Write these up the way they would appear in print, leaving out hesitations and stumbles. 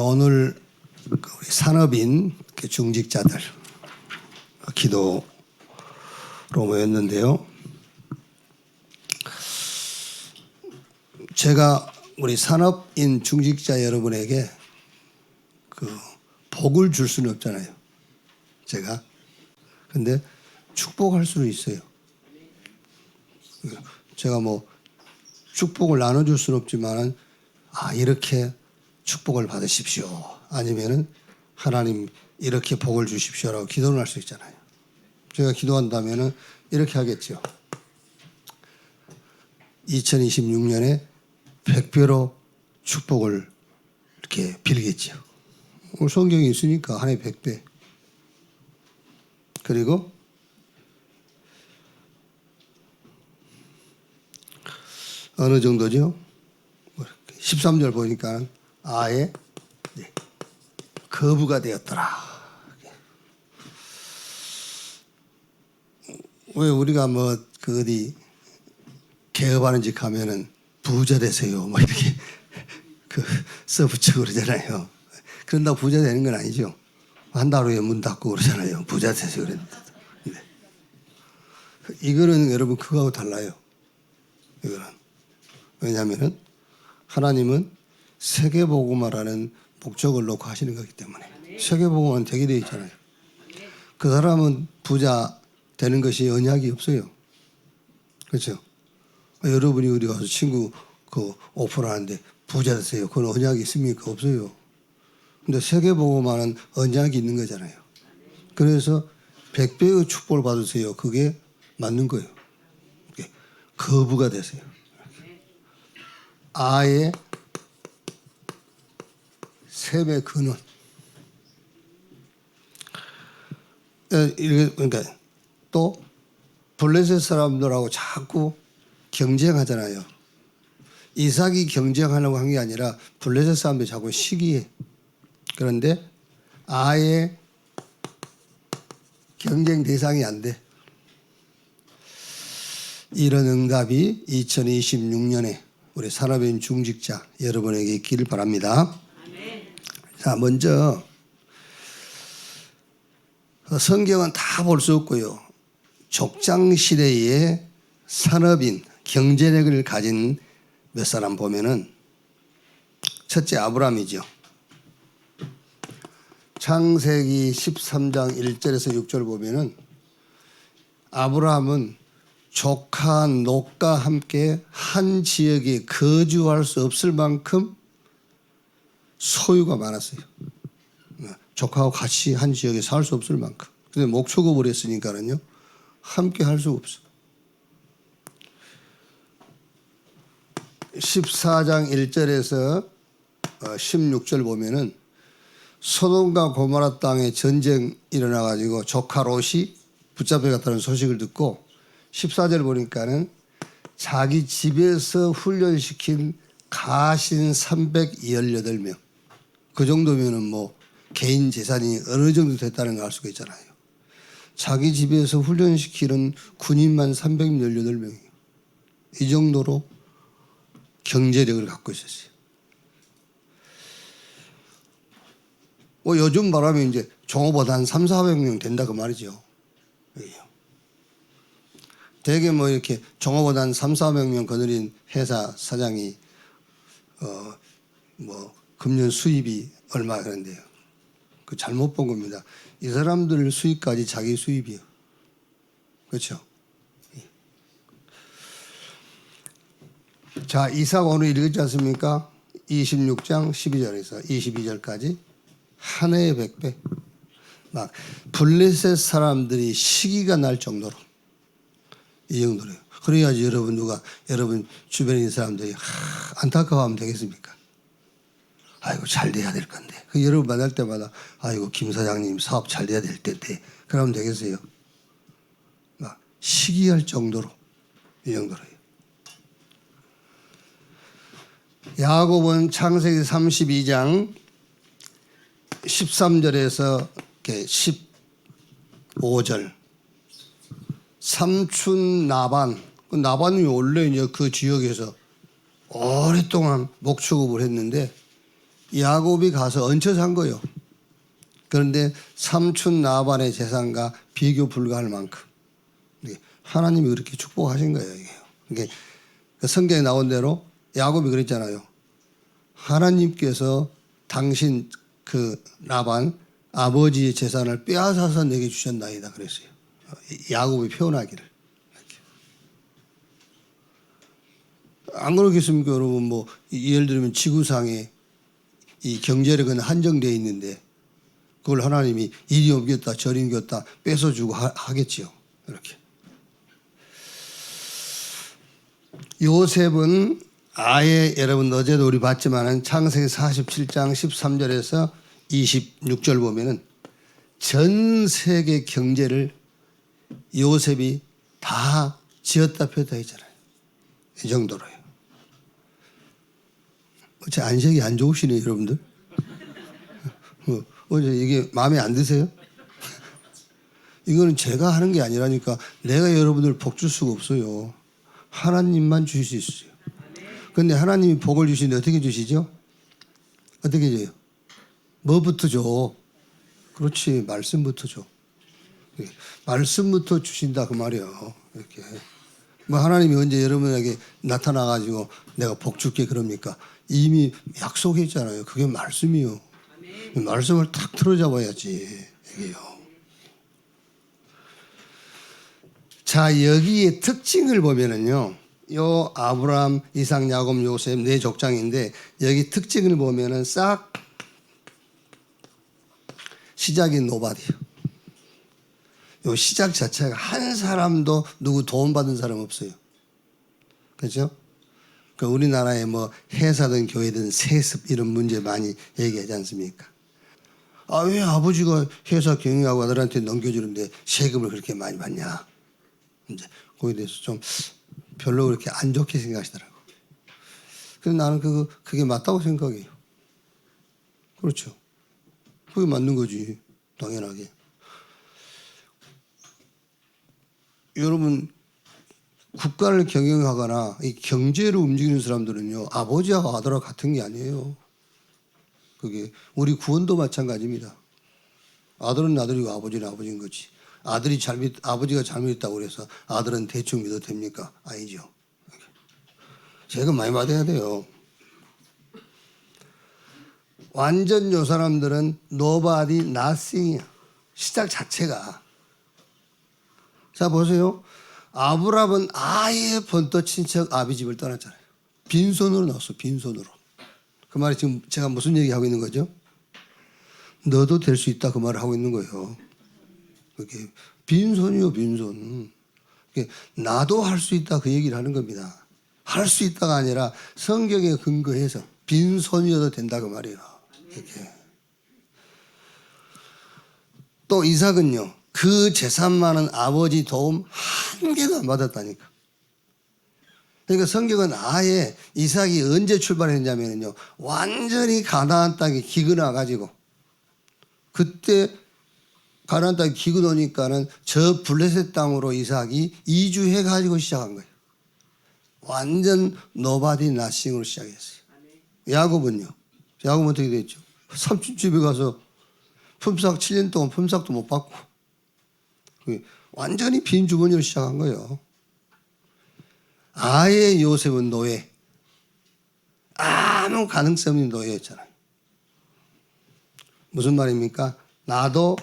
오늘 우리 산업인 중직자들 기도로 모였는데요. 제가 우리 산업인 중직자 여러분에게 복을 줄 수는 없잖아요. 제가. 근데 축복할 수는 있어요. 제가 뭐 축복을 나눠줄 수는 없지만 이렇게 축복을 받으십시오. 아니면은 하나님 이렇게 복을 주십시오라고 기도를 할 수 있잖아요. 제가 기도한다면은 이렇게 하겠죠. 2026년에 100배로 축복을 이렇게 빌겠죠. 성경이 있으니까 한 해 100배. 그리고 어느 정도죠? 13절 보니까 아예 거부가 되었더라. 왜 우리가 어디 개업하는 집 가면은 부자 되세요. 이렇게 써붙이고 그러잖아요. 그런다고 부자 되는 건 아니죠. 한 달 후에 문 닫고 그러잖아요. 부자 되세요. 그랬는데. 이거는 여러분 그거하고 달라요. 이거는. 왜냐하면은 하나님은 세계복음화라는 목적을 놓고 하시는 거기 때문에. 세계복음화는 되게 되어 있잖아요. 그 사람은 부자 되는 것이 언약이 없어요. 그렇죠? 여러분이 어디 가서 친구 오픈하는데 부자 되세요. 그건 언약이 있습니까? 없어요. 근데 세계복음화는 언약이 있는 거잖아요. 그래서 100배의 축복을 받으세요. 그게 맞는 거예요. 거부가 되세요. 아예 셈의 근원. 그러니까 또 블레셋 사람들하고 자꾸 경쟁하잖아요. 이삭이 경쟁하려고 한 게 아니라 블레셋 사람들이 자꾸 시기해. 그런데 아예 경쟁 대상이 안 돼. 이런 응답이 2026년에 우리 산업인 중직자 여러분에게 있기를 바랍니다. 자, 먼저 성경은 다 볼 수 없고요. 족장 시대의 산업인 경제력을 가진 몇 사람 보면은 첫째 아브라함이죠. 창세기 13장 1절에서 6절 보면은 아브라함은 조카 롯과 함께 한 지역에 거주할 수 없을 만큼 소유가 많았어요. 조카하고 같이 한 지역에 살 수 없을 만큼. 근데 목축업을 했으니까는요, 함께 할 수가 없어. 14장 1절에서 16절 보면은 소돔과 고모라 땅에 전쟁 일어나가지고 조카 롯이 붙잡혀갔다는 소식을 듣고 14절 보니까는 자기 집에서 훈련시킨 가신 318명. 그 정도면은 개인 재산이 어느 정도 됐다는 걸 알 수가 있잖아요. 자기 집에서 훈련시키는 군인만 318명이에요. 이 정도로 경제력을 갖고 있었어요. 요즘 말하면 이제 종업보다 한 300~400명 된다 그 말이죠. 대개 이렇게 종업보다 한 300~400명 거느린 회사 사장이 금년 수입이 얼마 그런데요. 그 잘못 본 겁니다. 이 사람들 수입까지 자기 수입이요. 그렇죠? 자, 이삭 오늘 읽었지 않습니까? 26장 12절에서 22절까지 한 해에 100배. 블레셋 사람들이 시기가 날 정도로 이 정도로요. 그래야지 여러분 주변에 있는 사람들이 안타까워하면 되겠습니까? 아이고 잘 돼야 될 건데. 여러분 만날 때마다 아이고 김 사장님 사업 잘 돼야 될 텐데. 그러면 되겠어요? 시기할 정도로 이 정도로요. 야고보는 창세기 32장 13절에서 15절 삼촌 나반이 원래 이제 그 지역에서 오랫동안 목축업을 했는데 야곱이 가서 얹혀 산 거예요. 그런데 삼촌 라반의 재산과 비교 불가할 만큼 하나님이 그렇게 축복하신 거예요. 이게 성경에 나온 대로 야곱이 그랬잖아요. 하나님께서 당신 그 라반 아버지의 재산을 빼앗아서 내게 주셨나이다 그랬어요. 야곱이 표현하기를. 안 그러겠습니까, 여러분? 뭐 예를 들면 지구상에 이 경제력은 한정되어 있는데 그걸 하나님이 이리 옮겼다 저리 옮겼다 뺏어주고 하겠지요. 이렇게. 요셉은 아예 여러분 어제도 우리 봤지만은 창세기 47장 13절에서 26절 보면은 전 세계 경제를 요셉이 다 지었다 폈다 했잖아요. 이 정도로요. 제 안색이 안 좋으시네요, 여러분들. 어제 이게 마음에 안 드세요? 이거는 제가 하는 게 아니라니까 내가 여러분들 복 줄 수가 없어요. 하나님만 주실 수 있어요. 그런데 하나님이 복을 주시는데 어떻게 주시죠? 어떻게 줘요? 뭐부터 줘? 그렇지, 말씀부터 줘. 말씀부터 주신다 그 말이에요. 이렇게. 뭐 하나님이 언제 여러분에게 나타나가지고 내가 복 줄게 그럽니까? 이미 약속했잖아요. 그게 말씀이요. 말씀을 탁 틀어잡아야지 이게요. 자, 여기에 특징을 보면은요. 요 아브라함, 이삭, 야곱, 요셉 네 족장인데 여기 특징을 보면은 싹 시작이 노바디요. 요 시작 자체가 한 사람도 누구 도움받은 사람 없어요. 그렇죠? 그 우리나라에 뭐 회사든 교회든 세습 이런 문제 많이 얘기하지 않습니까? 아, 왜 아버지가 회사 경영하고 아들한테 넘겨주는데 세금을 그렇게 많이 받냐? 이제 거기에 대해서 좀 별로 그렇게 안 좋게 생각하시더라고. 그래서 나는 그게 맞다고 생각해요. 그렇죠. 그게 맞는 거지. 당연하게. 여러분 국가를 경영하거나 이 경제로 움직이는 사람들은요 아버지하고 아들하고 같은 게 아니에요. 그게 우리 구원도 마찬가지입니다. 아들은 아들이고 아버지는 아버지인 거지. 아버지가 잘못했다고 그래서 아들은 대충 믿어도 됩니까? 아니죠. 제가 많이 받아야 돼요. 완전 요 사람들은 nobody, nothing이야. 시작 자체가. 자 보세요. 아브라함은 아예 번떠 친척 아비 집을 떠났잖아요. 빈손으로 나왔어. 빈손으로. 그 말이 지금 제가 무슨 얘기하고 있는 거죠? 너도 될 수 있다 그 말을 하고 있는 거예요. 그게 빈손이요 빈손. 나도 할 수 있다 그 얘기를 하는 겁니다. 할 수 있다가 아니라 성경에 근거해서 빈손이어도 된다 그 말이에요. 이렇게. 또 이삭은요. 그 재산 많은 아버지 도움 한 개도 안 받았다니까. 그러니까 성경은 아예 이삭이 언제 출발했냐면요. 완전히 가나안 땅에 기근와 가지고 그때 가나안 땅에 기근 오니까는 저 블레셋 땅으로 이삭이 이주해 가지고 시작한 거예요. 완전 노바디 나싱으로 시작했어요. 야곱은요. 야곱은 어떻게 됐죠? 삼촌 집에 가서 품삯 7년 동안 품삯도 못 받고 완전히 빈 주머니로 시작한 거예요. 아예 요셉은 노예. 아무 가능성 없는 노예였잖아요. 무슨 말입니까? 나도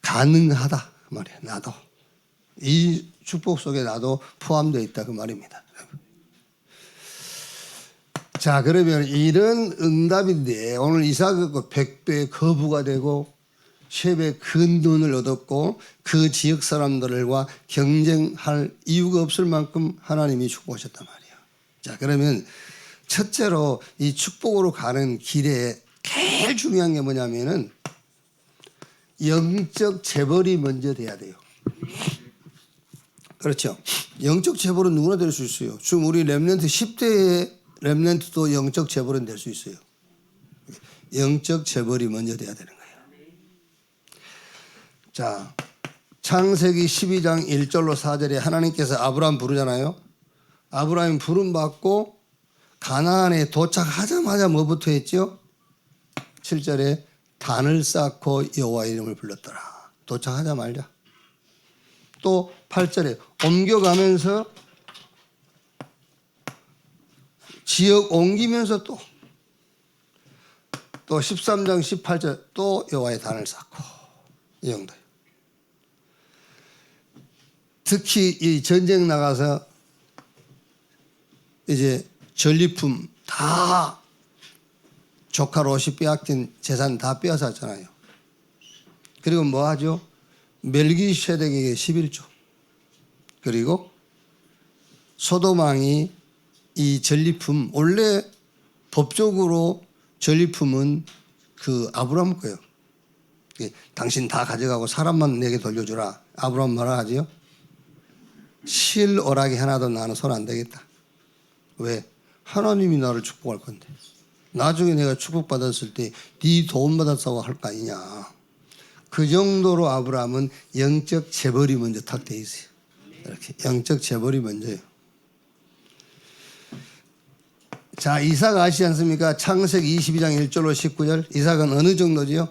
가능하다 그 말이에요. 나도. 이 축복 속에 나도 포함되어 있다 그 말입니다. 자, 그러면 이런 응답인데 오늘 이삭은 100배 거부가 되고 3배 큰 돈을 얻었고 그 지역 사람들과 경쟁할 이유가 없을 만큼 하나님이 축복하셨단 말이에요. 자, 그러면 첫째로 이 축복으로 가는 길에 제일 중요한 게 뭐냐면은 영적 재벌이 먼저 돼야 돼요. 그렇죠. 영적 재벌은 누구나 될 수 있어요. 지금 우리 렘넌트 10대의 렘넌트도 영적 재벌은 될 수 있어요. 영적 재벌이 먼저 돼야 되는 거예요. 자, 창세기 12장 1절로 4절에 하나님께서 아브라함 부르잖아요. 아브라함이 부름 받고 가나안에 도착하자마자 뭐부터 했죠? 7절에 단을 쌓고 여호와 이름을 불렀더라. 도착하자마자. 또 8절에 옮겨가면서 지역 옮기면서 또 13장 18절 또 여호와의 단을 쌓고 이 정도예요. 특히 이 전쟁 나가서 이제 전리품 다 조카 롯이 빼앗긴 재산 다 빼앗았잖아요. 그리고 뭐 하죠? 멜기세덱에게 11조. 그리고 소돔왕이 이 전리품, 원래 법적으로 전리품은 그 아브라함 거예요. 당신 다 가져가고 사람만 내게 돌려주라. 아브라함 뭐라 하지요? 실오라기 하나도 나는 손 안 대겠다. 왜? 하나님이 나를 축복할 건데. 나중에 내가 축복받았을 때 네 도움 받았다고 할 거 아니냐. 그 정도로 아브라함은 영적 재벌이 먼저 탁 돼 있어요. 이렇게 영적 재벌이 먼저요. 자, 이삭 아시지 않습니까? 창세기 22장 1절로 19절. 이삭은 어느 정도지요?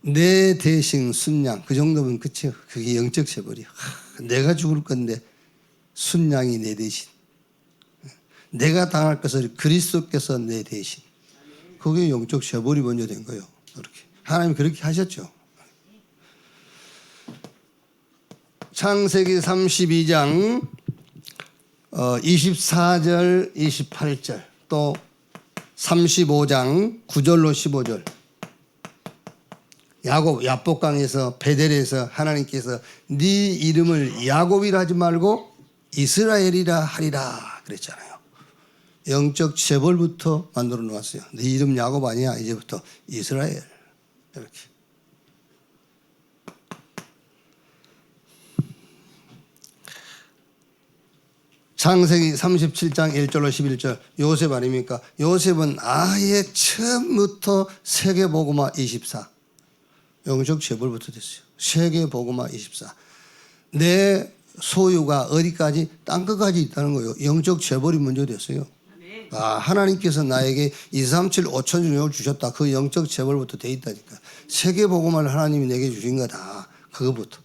내 대신 순양. 그 정도면 그치요. 그게 영적 재벌이요. 내가 죽을 건데 순양이 내 대신. 내가 당할 것을 그리스도께서 내 대신. 그게 영적 재벌이 먼저 된 거예요. 그렇게. 하나님이 그렇게 하셨죠. 창세기 32장 24절 28절 또 35장 9절로 15절 야곱 야복강에서 베델에서 하나님께서 네 이름을 야곱이라 하지 말고 이스라엘이라 하리라 그랬잖아요. 영적 재벌부터 만들어 놓았어요. 네 이름 야곱 아니야. 이제부터 이스라엘. 이렇게. 창세기 37장 1절로 11절 요셉 아닙니까? 요셉은 아예 처음부터 세계복음화 24 영적 재벌부터 됐어요. 세계복음화 24 내 소유가 어디까지? 땅끝까지 있다는 거예요. 영적 재벌이 먼저 됐어요. 아, 하나님께서 나에게 237 5천 중력을 주셨다. 그 영적 재벌부터 돼 있다니까. 세계복음화를 하나님이 내게 주신 거다. 그거부터.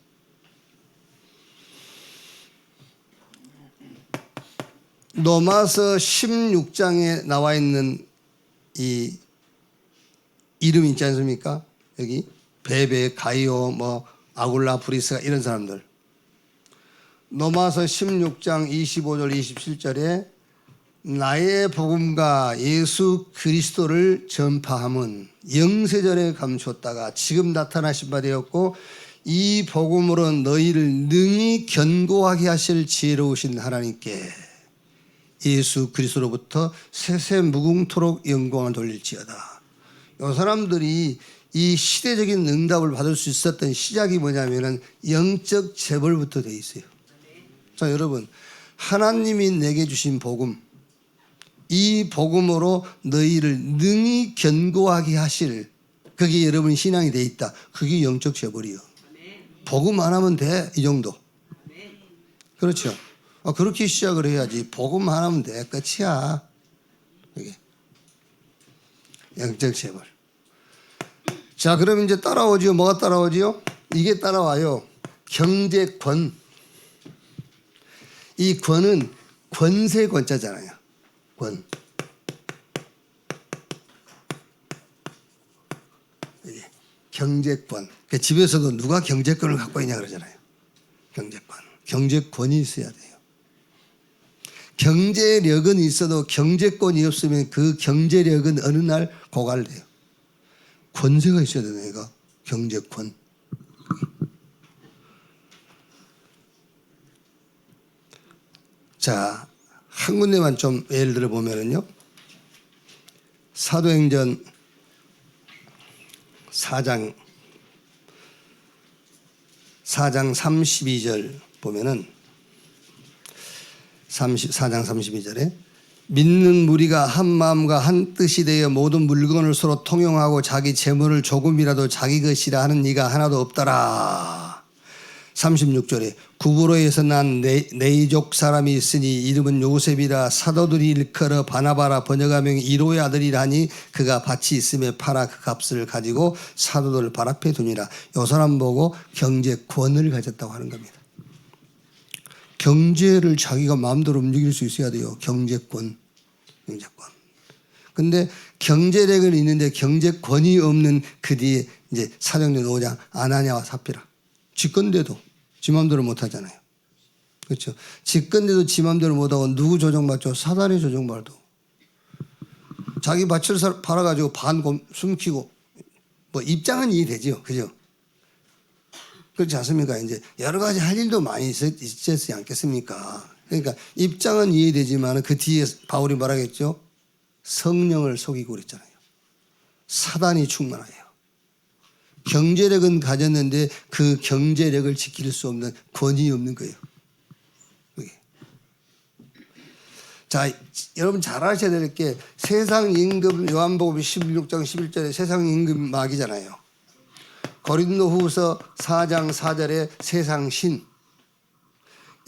로마서 16장에 나와 있는 이 이름 있지 않습니까? 여기 베베, 가이오, 뭐 아굴라, 브리스가 이런 사람들. 로마서 16장 25절 27절에 나의 복음과 예수 그리스도를 전파함은 영세전에 감추었다가 지금 나타나신 바 되었고 이 복음으로 너희를 능히 견고하게 하실 지혜로우신 하나님께 예수 그리스도로부터 세세 무궁토록 영광을 돌릴지어다. 이 사람들이 이 시대적인 응답을 받을 수 있었던 시작이 뭐냐면은 영적 재벌부터 돼 있어요. 자, 여러분, 하나님이 내게 주신 복음, 이 복음으로 너희를 능히 견고하게 하실, 그게 여러분 신앙이 돼 있다. 그게 영적 재벌이요. 복음 안 하면 돼, 이 정도. 그렇죠. 그렇게 시작을 해야지. 복음 안 하면 돼, 끝이야. 이게 영적 재벌. 자, 그럼 이제 따라오지요. 뭐가 따라오지요? 이게 따라와요. 경제권. 이 권은 권세 권자잖아요. 권. 경제권. 그러니까 집에서도 누가 경제권을 갖고 있냐 그러잖아요. 경제권. 경제권이 있어야 돼요. 경제력은 있어도 경제권이 없으면 그 경제력은 어느 날 고갈돼요. 권세가 있어야 되네, 얘가. 경제권. 자, 한 군데만 좀 예를 들어 보면은요. 사도행전 4장 32절 보면은 4장 32절에 믿는 무리가 한 마음과 한 뜻이 되어 모든 물건을 서로 통용하고 자기 재물을 조금이라도 자기 것이라 하는 이가 하나도 없더라. 36절에 구브로에서 난 네이족 사람이 있으니 이름은 요셉이라 사도들이 일컬어 바나바라 번역하면 이로의 아들이라 하니 그가 밭이 있음에 팔아 그 값을 가지고 사도들 발 앞에 두니라. 요 사람 보고 경제권을 가졌다고 하는 겁니다. 경제를 자기가 마음대로 움직일 수 있어야 돼요. 경제권. 근데 경제력은 있는데 경제권이 없는 그 뒤에 이제 사도행전 5장 아나니아와 삽비라. 집권대도 지 맘대로 못 하잖아요. 그렇죠. 집권대도 지 맘대로 못 하고 누구 조정받죠? 사단의 조정받도. 자기 밭을 팔아가지고 반 숨기고 뭐 입장은 이해되죠. 그죠? 그렇지 않습니까? 이제 여러 가지 할 일도 많이 있었지 않겠습니까? 그러니까 입장은 이해되지만 그 뒤에 바울이 말하겠죠. 성령을 속이고 그랬잖아요. 사단이 충만하여. 경제력은 가졌는데 그 경제력을 지킬 수 없는 권위 없는 거예요. 그게. 자, 여러분 잘 아셔야 될 게 세상 임금 요한복음 16장 11절에 세상 임금 막이잖아요. 고린도 후서 4장 4절에 세상 신,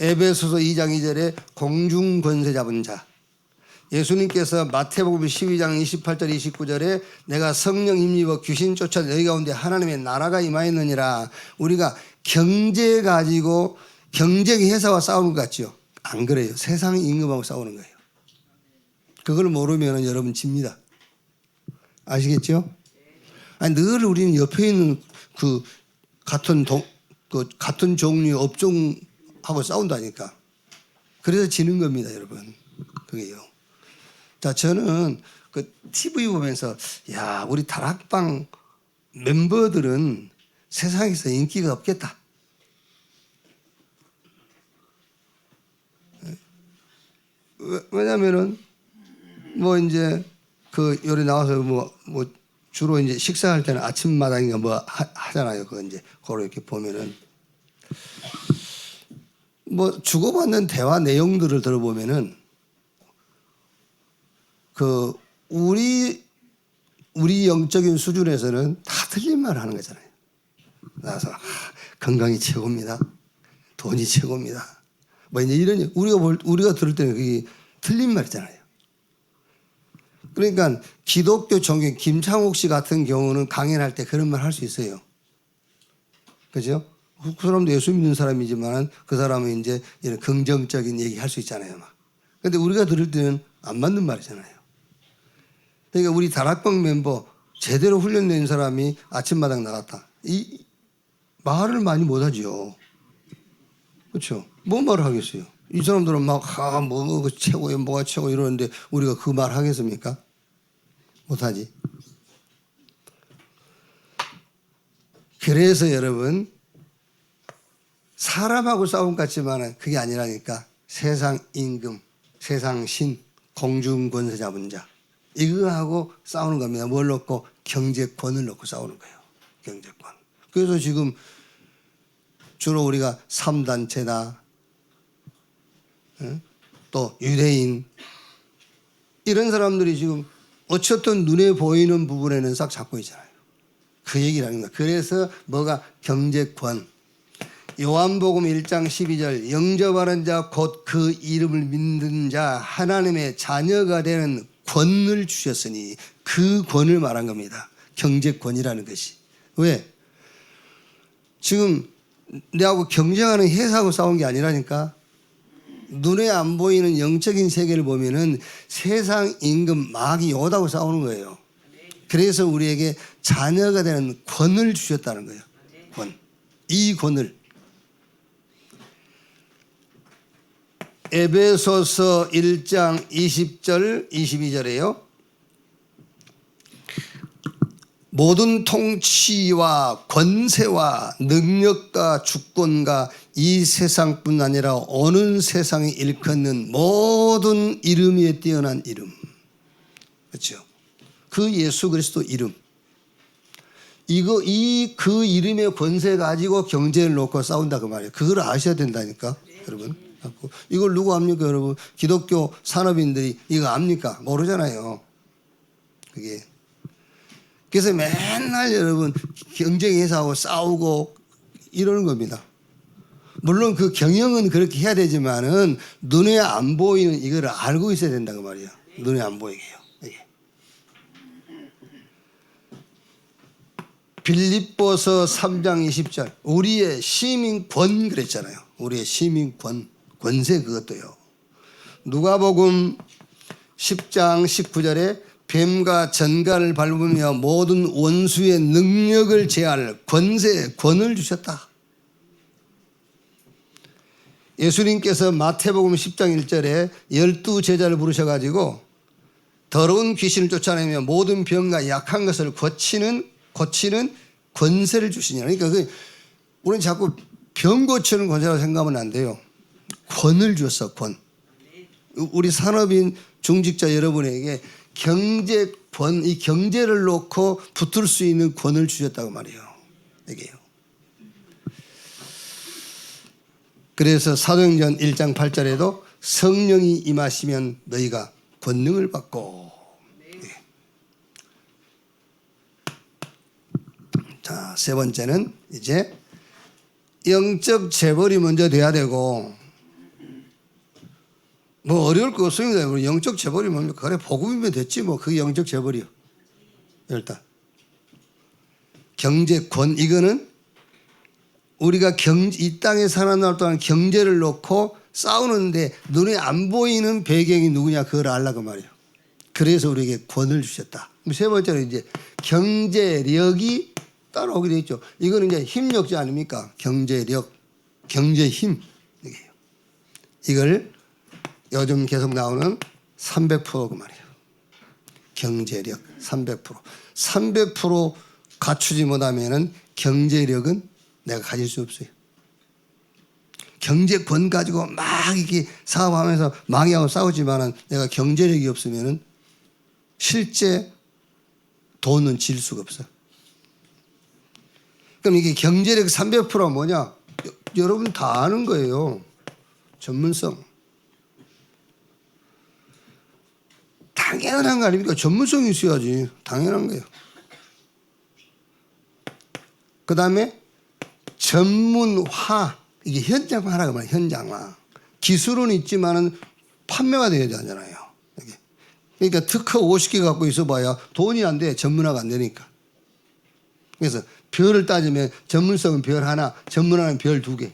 에베소서 2장 2절에 공중 권세 잡은 자, 예수님께서 마태복음 12장 28절 29절에 내가 성령 힘입어 귀신 쫓아 너희 가운데 하나님의 나라가 임하였느니라. 우리가 경제 가지고 경쟁 회사와 싸우는 것 같죠? 안 그래요. 세상 임금하고 싸우는 거예요. 그걸 모르면 여러분 집니다. 아시겠죠? 아니, 늘 우리는 옆에 있는 그 같은 종류 업종하고 싸운다니까. 그래서 지는 겁니다, 여러분. 그게요. 자, 저는 그 TV 보면서 야, 우리 다락방 멤버들은 세상에서 인기가 없겠다. 왜냐면은 뭐 이제 그 요리 나와서 뭐 주로 이제 식사할 때는 아침마당인가 뭐 하잖아요. 그 이제 그걸 이렇게 보면은 뭐 주고받는 대화 내용들을 들어보면은 그 우리 영적인 수준에서는 다 틀린 말을 하는 거잖아요. 나서 건강이 최고입니다. 돈이 최고입니다. 뭐 이제 이런 우리가 들을 때는 그게 틀린 말이잖아요. 그러니까 기독교 종교 김창옥 씨 같은 경우는 강연할 때 그런 말 할 수 있어요. 그죠? 그 사람도 예수 믿는 사람이지만 그 사람은 이제 이런 긍정적인 얘기 할 수 있잖아요. 막. 근데 우리가 들을 때는 안 맞는 말이잖아요. 그러니까 우리 다락방 멤버 제대로 훈련된 사람이 아침마당 나갔다. 이 말을 많이 못하죠. 그렇죠? 뭔 말을 하겠어요? 이 사람들은 막 뭐 최고예요, 뭐가 최고 이러는데 우리가 그 말 하겠습니까? 못하지. 그래서 여러분 사람하고 싸움 같지만 그게 아니라니까 세상 임금, 세상 신, 공중 권세 잡은 자 이거하고 싸우는 겁니다. 뭘 놓고? 경제권을 놓고 싸우는 거예요. 경제권. 그래서 지금 주로 우리가 3단체나 또 유대인 이런 사람들이 지금 어쨌든 눈에 보이는 부분에는 싹 잡고 있잖아요. 그 얘기를 하는 거예요. 그래서 뭐가 경제권. 요한복음 1장 12절 영접하는 자 곧 그 이름을 믿는 자 하나님의 자녀가 되는 권을 주셨으니 그 권을 말한 겁니다. 경제권이라는 것이. 왜? 지금 내하고 경쟁하는 회사하고 싸운 게 아니라니까. 눈에 안 보이는 영적인 세계를 보면은 세상 임금 마귀 요다고 싸우는 거예요. 그래서 우리에게 자녀가 되는 권을 주셨다는 거예요. 권. 이 권을. 에베소서 1장 20절 22절에요. 모든 통치와 권세와 능력과 주권과 이 세상뿐 아니라 어느 세상에 일컫는 모든 이름 위에 뛰어난 이름. 그렇죠? 그 예수 그리스도 이름. 그 이름의 권세 가지고 경제를 놓고 싸운다 그 말이에요. 그걸 아셔야 된다니까, 여러분. 이걸 누구 압니까, 여러분? 기독교 산업인들이 이거 압니까? 모르잖아요. 그게. 그래서 맨날 여러분 경쟁 회사하고 싸우고 이러는 겁니다. 물론 그 경영은 그렇게 해야 되지만은 눈에 안 보이는 이거를 알고 있어야 된다고 말이에요. 눈에 안 보이게요. 이게. 빌립보서 3장 20절 우리의 시민권 그랬잖아요. 우리의 시민권 권세 그것도요. 누가복음 10장 19절에 뱀과 전갈을 밟으며 모든 원수의 능력을 제할 권을 주셨다. 예수님께서 마태복음 10장 1절에 12제자를 부르셔가지고 더러운 귀신을 쫓아내며 모든 병과 약한 것을 고치는 권세를 주시냐. 그러니까 우리는 자꾸 병 고치는 권세라고 생각하면 안 돼요. 권을 주었어, 권. 우리 산업인 중직자 여러분에게 경제권, 이 경제를 놓고 붙을 수 있는 권을 주셨다고 말이에요. 이게요. 그래서 사도행전 1장 8절에도 성령이 임하시면 너희가 권능을 받고. 네. 자, 세 번째는 이제 영적 재벌이 먼저 돼야 되고 뭐 어려울 거 없습니다. 영적 재벌이 뭡니까? 그래 복음이면 됐지 뭐 그게 영적 재벌이요. 일단 경제권 이거는 우리가 이 땅에 살아날 동안 경제를 놓고 싸우는데 눈에 안 보이는 배경이 누구냐 그걸 알라고 말이에요. 그래서 우리에게 권을 주셨다. 세 번째로 이제 경제력이 따라오게 되어 있죠. 이거는 이제 힘력자 아닙니까? 경제력, 경제힘. 이걸 요즘 계속 나오는 300%그 말이에요. 경제력 300%. 300% 갖추지 못하면은 경제력은 내가 가질 수 없어요. 경제권 가지고 막 이렇게 사업하면서 망해하고 싸우지만은 내가 경제력이 없으면은 실제 돈은 질 수가 없어. 그럼 이게 경제력 300%가 뭐냐? 여러분 다 아는 거예요. 전문성. 당연한 거 아닙니까? 전문성이 있어야지. 당연한 거예요. 그 다음에 전문화. 이게 현장화라고 말해요. 현장화. 기술은 있지만은 판매가 돼야 되잖아요. 그러니까 특허 50개 갖고 있어봐야 돈이 안 돼. 전문화가 안 되니까. 그래서 별을 따지면 전문성은 별 하나, 전문화는 별 2개.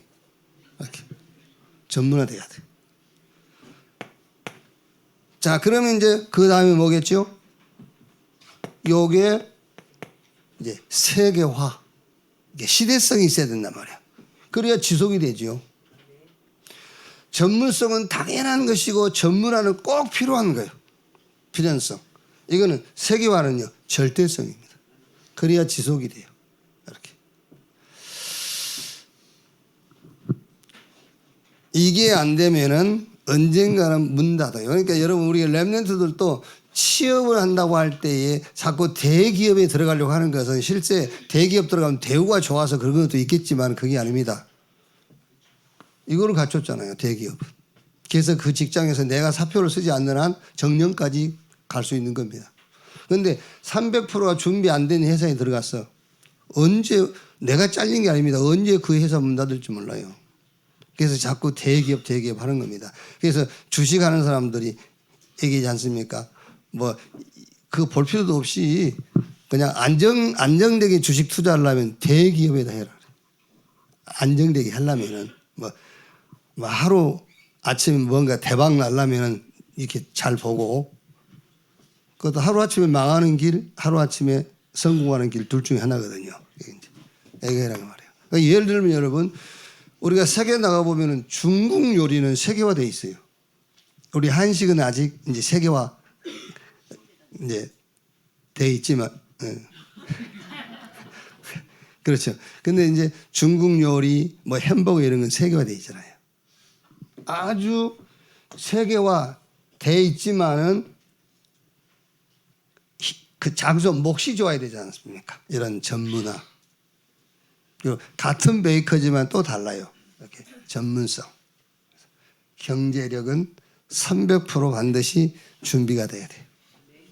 이렇게. 전문화 돼야 돼. 자, 그러면 이제 그 다음에 뭐겠죠? 요게 이제 세계화. 이게 시대성이 있어야 된단 말이야. 그래야 지속이 되죠. 전문성은 당연한 것이고 전문화는 꼭 필요한 거예요. 필연성. 이거는 세계화는요. 절대성입니다. 그래야 지속이 돼요. 이렇게. 이게 안 되면은 언젠가는 문 닫아요. 그러니까 여러분 우리 랩런트들도 취업을 한다고 할 때에 자꾸 대기업에 들어가려고 하는 것은 실제 대기업 들어가면 대우가 좋아서 그런 것도 있겠지만 그게 아닙니다. 이거를 갖췄잖아요. 대기업은. 그래서 그 직장에서 내가 사표를 쓰지 않는 한 정년까지 갈 수 있는 겁니다. 그런데 300%가 준비 안 된 회사에 들어갔어. 언제 내가 잘린 게 아닙니다. 언제 그 회사 문 닫을지 몰라요. 그래서 자꾸 대기업 하는 겁니다. 그래서 주식하는 사람들이 얘기하지 않습니까? 뭐 그 볼 필요도 없이 그냥 안정되게 주식 투자하려면 대기업에다 해라. 안정되게 하려면은 뭐 하루 아침에 뭔가 대박 날려면은 이렇게 잘 보고 그것도 하루 아침에 망하는 길, 하루 아침에 성공하는 길 둘 중에 하나거든요. 얘기해라는 말이에요. 그러니까 예를 들면 여러분 우리가 세계 나가 보면은 중국 요리는 세계화돼 있어요. 우리 한식은 아직 이제 세계화 이제 돼 있지만, 그렇죠. 근데 이제 중국 요리, 뭐 햄버거 이런 건 세계화돼 있잖아요. 아주 세계화 돼 있지만은 그 장소 몫이 좋아야 되지 않습니까? 이런 전문화. 같은 베이커지만 또 달라요. 이렇게 전문성. 경제력은 300% 반드시 준비가 돼야 돼요.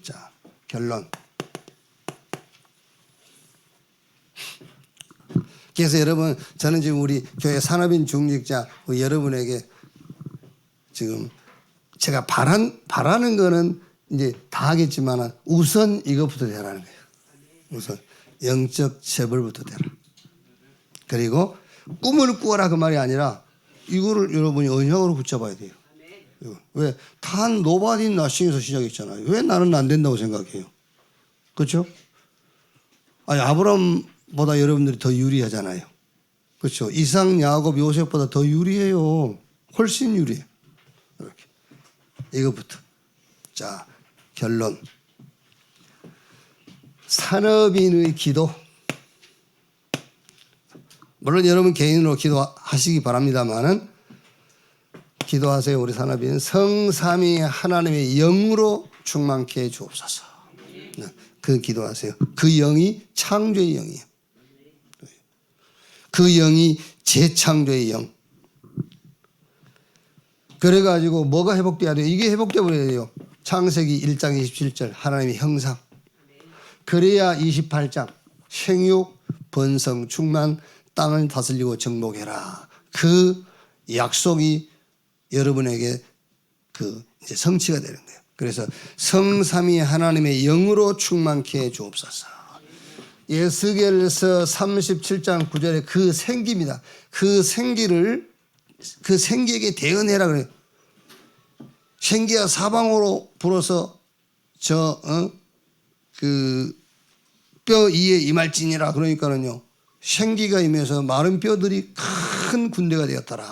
자, 결론. 그래서 여러분 저는 지금 우리 교회 산업인 중직자 여러분에게 지금 제가 바라는 거는 이제 다 하겠지만 우선 이것부터 되라는 거예요. 우선 영적 재벌부터 되라. 그리고 꿈을 꾸어라 그 말이 아니라 이거를 여러분이 언약으로 붙잡아야 돼요. 왜? 단 nobody nothing에서 시작했잖아요. 왜 나는 안 된다고 생각해요? 그렇죠? 아니 아브라함보다 여러분들이 더 유리하잖아요. 그렇죠? 이삭, 야곱, 요셉보다 더 유리해요. 훨씬 유리해. 이렇게 이것부터. 자 결론. 산업인의 기도. 물론 여러분 개인으로 기도하시기 바랍니다만은 기도하세요. 우리 산업인 성삼위 하나님의 영으로 충만케 해 주옵소서. 그 기도하세요. 그 영이 창조의 영이에요. 그 영이 재창조의 영. 그래가지고 뭐가 회복돼야 돼요? 이게 회복돼 버려야 돼요. 창세기 1장 27절 하나님의 형상. 그래야 28장 생육, 번성, 충만, 땅을 다스리고 정복해라. 그 약속이 여러분에게 그 이제 성취가 되는 거예요. 그래서 성삼위 하나님의 영으로 충만케 해 주옵소서. 에스겔서 37장 9절에 그 생기입니다. 그 생기를 그 생기에게 대언해라 그래요. 생기야 사방으로 불어서 그 뼈 위에 임할지니라. 그러니까는요 생기가 임해서 마른 뼈들이 큰 군대가 되었더라.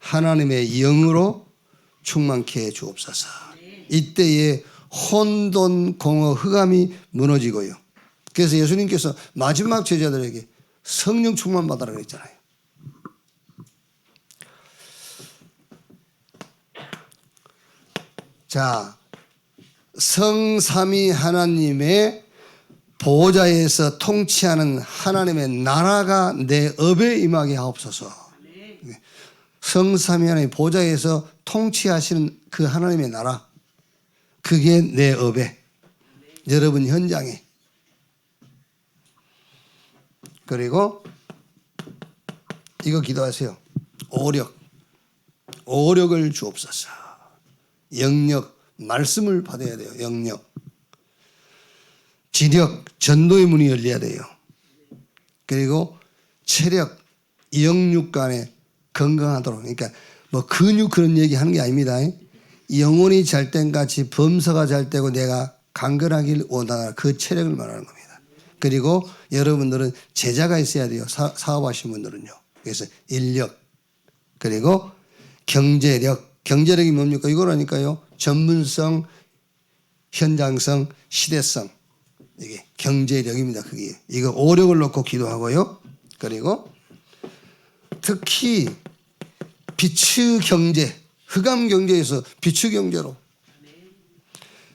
하나님의 영으로 충만케 해 주옵소서. 이때에 혼돈, 공허, 흑암이 무너지고요. 그래서 예수님께서 마지막 제자들에게 성령 충만 받으라 그랬잖아요. 자, 성삼위 하나님의 보좌에서 통치하는 하나님의 나라가 내 업에 임하게 하옵소서. 성삼위 하나님의 보좌에서 통치하시는 그 하나님의 나라, 그게 내 업에, 여러분 현장에. 그리고 이거 기도하세요. 오력을 주옵소서. 영력, 말씀을 받아야 돼요. 영력. 지력, 전도의 문이 열려야 돼요. 그리고 체력, 영육 간에 건강하도록. 그러니까 뭐 근육 그런 얘기 하는 게 아닙니다. 영혼이 잘 땐 같이 범사가 잘 되고 내가 강건하길 원하라. 그 체력을 말하는 겁니다. 그리고 여러분들은 제자가 있어야 돼요. 사업하시는 분들은요. 그래서 인력, 그리고 경제력. 경제력이 뭡니까? 이거라니까요. 전문성, 현장성, 시대성. 이게 경제력입니다. 그게. 이거 오력을 놓고 기도하고요. 그리고 특히 비추 경제, 흑암 경제에서 비추 경제로.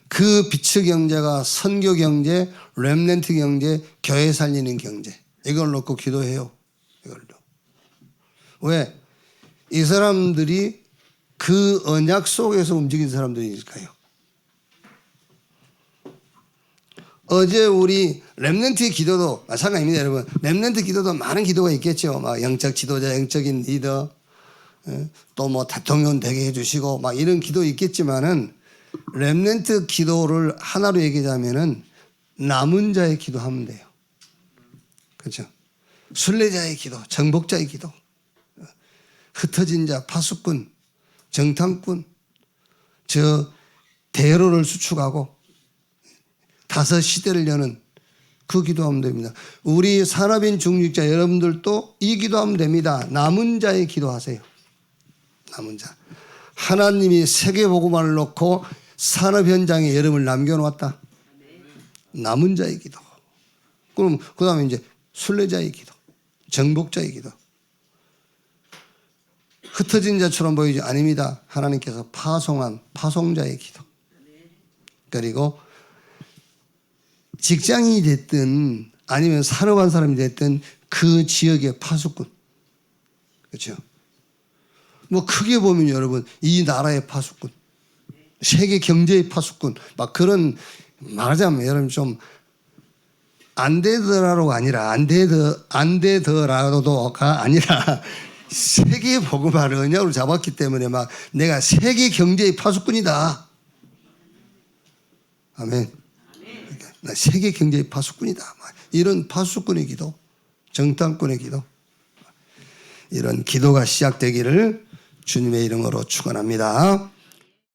그 비추 경제가 선교 경제, 렘넌트 경제, 교회 살리는 경제. 이걸 놓고 기도해요. 이걸로. 왜? 이 사람들이 그 언약 속에서 움직이는 사람들이니까요. 어제 우리 렘넌트 기도도 마찬가지입니다, 여러분. 렘넌트 기도도 많은 기도가 있겠죠. 막 영적 지도자, 영적인 리더, 또 뭐 대통령 되게 해주시고 막 이런 기도 있겠지만은 렘넌트 기도를 하나로 얘기하자면은 남은 자의 기도하면 돼요. 그렇죠? 순례자의 기도, 정복자의 기도, 흩어진 자, 파수꾼, 정탐꾼, 저 대로를 수축하고 다섯 시대를 여는 그 기도하면 됩니다. 우리 산업인 중직자 여러분들도 이 기도하면 됩니다. 남은 자의 기도하세요. 남은 자. 하나님이 세계복음화를 놓고 산업 현장에 여러분을 남겨놓았다. 남은 자의 기도. 그럼 그 다음에 이제 순례자의 기도, 정복자의 기도. 흩어진 자처럼 보이지 아닙니다. 하나님께서 파송한 파송자의 기도. 그리고 직장인이 됐든 아니면 산업한 사람이 됐든 그 지역의 파수꾼. 그렇죠? 뭐 크게 보면 여러분 이 나라의 파수꾼, 세계 경제의 파수꾼, 막 그런 말하자면 여러분 좀 안 되더라도가 아니라 안 되더라도가 아니라 세계 복음화를 언약으로 잡았기 때문에 막 내가 세계 경제의 파수꾼이다. 아멘. 나 세계 경제의 파수꾼이다. 이런 파수꾼의 기도, 정탐꾼의 기도, 이런 기도가 시작되기를 주님의 이름으로 축원합니다.